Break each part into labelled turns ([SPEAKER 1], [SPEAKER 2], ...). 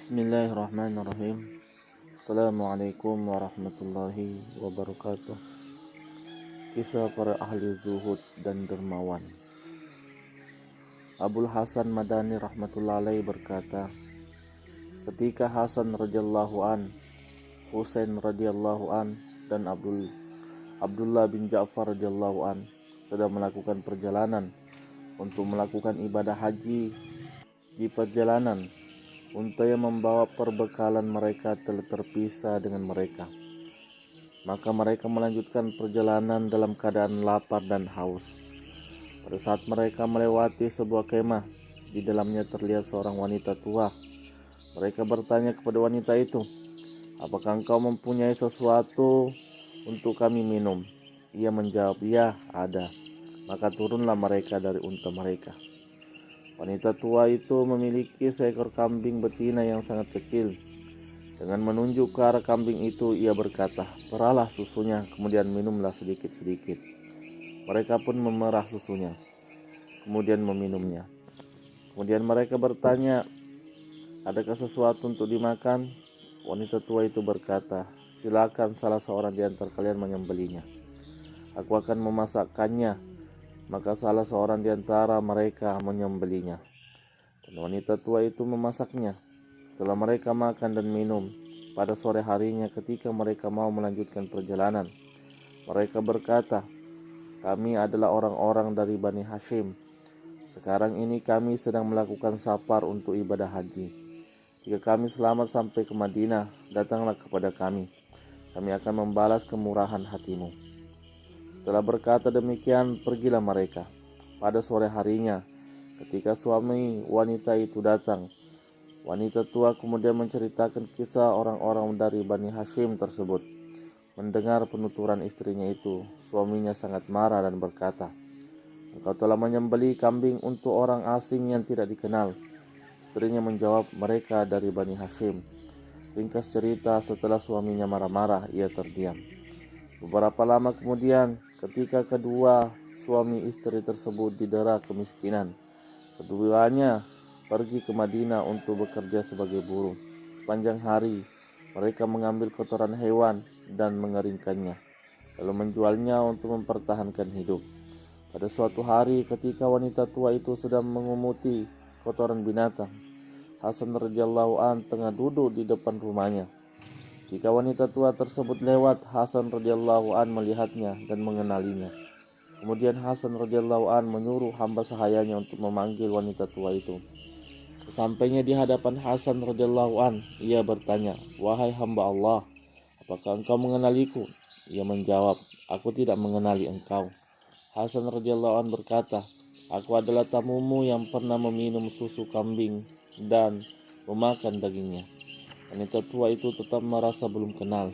[SPEAKER 1] Bismillahirrahmanirrahim. Assalamualaikum warahmatullahi wabarakatuh. Kisah para ahli zuhud dan dermawan. Abul Hasan Madani rahmatullahi alaih berkata, ketika Hasan radhiyallahu an, Husain radhiyallahu an, dan Abdullah bin Ja'far radhiyallahu an sedang melakukan perjalanan untuk melakukan ibadah haji, di perjalanan unta yang membawa perbekalan mereka telah terpisah dengan mereka. Maka mereka melanjutkan perjalanan dalam keadaan lapar dan haus. Pada saat mereka melewati sebuah kemah, di dalamnya terlihat seorang wanita tua. Mereka bertanya kepada wanita itu, apakah engkau mempunyai sesuatu untuk kami minum? Ia menjawab, ya ada. Maka turunlah mereka dari unta mereka. Wanita tua itu memiliki seekor kambing betina yang sangat kecil. Dengan menunjuk ke arah kambing itu, ia berkata, "Perahlah susunya, kemudian minumlah sedikit-sedikit." Mereka pun memerah susunya, kemudian meminumnya. Kemudian mereka bertanya, "Adakah sesuatu untuk dimakan?" Wanita tua itu berkata, "Silakan salah seorang di antara kalian menyembelihnya. Aku akan memasakkannya." Maka salah seorang di antara mereka menyembelihnya, dan wanita tua itu memasaknya. Setelah mereka makan dan minum, pada sore harinya ketika mereka mau melanjutkan perjalanan, mereka berkata, "Kami adalah orang-orang dari Bani Hashim. Sekarang ini kami sedang melakukan safar untuk ibadah haji. Jika kami selamat sampai ke Madinah, datanglah kepada kami. Kami akan membalas kemurahan hatimu." Setelah berkata demikian, pergilah mereka. Pada sore harinya, ketika suami wanita itu datang, wanita tua kemudian menceritakan kisah orang-orang dari Bani Hashim tersebut. Mendengar penuturan istrinya itu, suaminya sangat marah dan berkata, "Engkau telah menyembelih kambing untuk orang asing yang tidak dikenal." Istrinya menjawab, "Mereka dari Bani Hashim." Ringkas cerita, setelah suaminya marah-marah, ia terdiam. Beberapa lama kemudian, ketika kedua suami istri tersebut didera kemiskinan, keduanya pergi ke Madinah untuk bekerja sebagai buruh. Sepanjang hari, mereka mengambil kotoran hewan dan mengeringkannya, lalu menjualnya untuk mempertahankan hidup. Pada suatu hari, ketika wanita tua itu sedang mengumuti kotoran binatang, Hasan radhiyallahu an tengah duduk di depan rumahnya. Jika wanita tua tersebut lewat, Hasan radhiyallahu an melihatnya dan mengenalinya. Kemudian Hasan radhiyallahu an menyuruh hamba sahayanya untuk memanggil wanita tua itu. Sesampainya di hadapan Hasan radhiyallahu an, ia bertanya, "Wahai hamba Allah, apakah engkau mengenaliku?" Ia menjawab, "Aku tidak mengenali engkau." Hasan radhiyallahu an berkata, "Aku adalah tamumu yang pernah meminum susu kambing dan memakan dagingnya." Wanita tua itu tetap merasa belum kenal,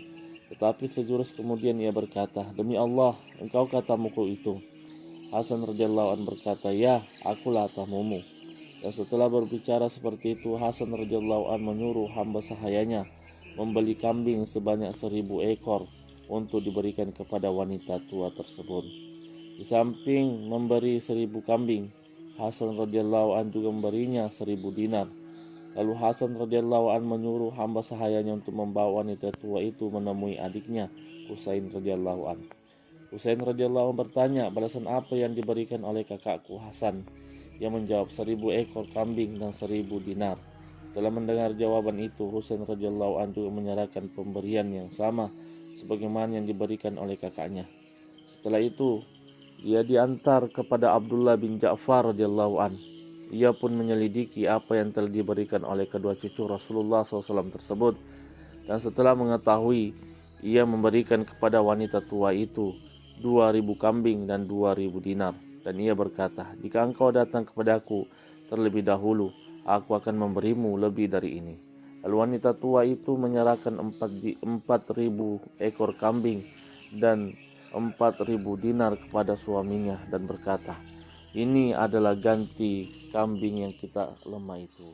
[SPEAKER 1] tetapi sejurus kemudian ia berkata, "Demi Allah, engkau tamuku itu." Hasan radhiyallahu an berkata, "Ya, akulah tamumu." Dan setelah berbicara seperti itu, Hasan radhiyallahu an menyuruh hamba sahayanya membeli kambing sebanyak 1.000 ekor untuk diberikan kepada wanita tua tersebut. Di samping memberi 1.000 kambing, Hasan radhiyallahu an juga memberinya 1.000 dinar. Lalu Hasan radhiyallahu an menyuruh hamba sahayanya untuk membawa wanita tua itu menemui adiknya Husain radhiyallahu an. Husain radhiyallahu an bertanya, "Balasan apa yang diberikan oleh kakakku Hasan?" Ia menjawab, 1.000 ekor kambing dan 1.000 dinar. Setelah mendengar jawaban itu, Husain radhiyallahu an juga menyerahkan pemberian yang sama sebagaimana yang diberikan oleh kakaknya. Setelah itu, ia diantar kepada Abdullah bin Ja'far radhiyallahu an. Ia pun menyelidiki apa yang telah diberikan oleh kedua cucu Rasulullah SAW tersebut. Dan setelah mengetahui, ia memberikan kepada wanita tua itu 2.000 kambing dan 2.000 dinar. Dan ia berkata, "Jika engkau datang kepadaku terlebih dahulu, aku akan memberimu lebih dari ini." Lalu wanita tua itu menyerahkan 4.000 ekor kambing dan 4.000 dinar kepada suaminya dan berkata, "Ini adalah ganti kambing yang kita lemah itu."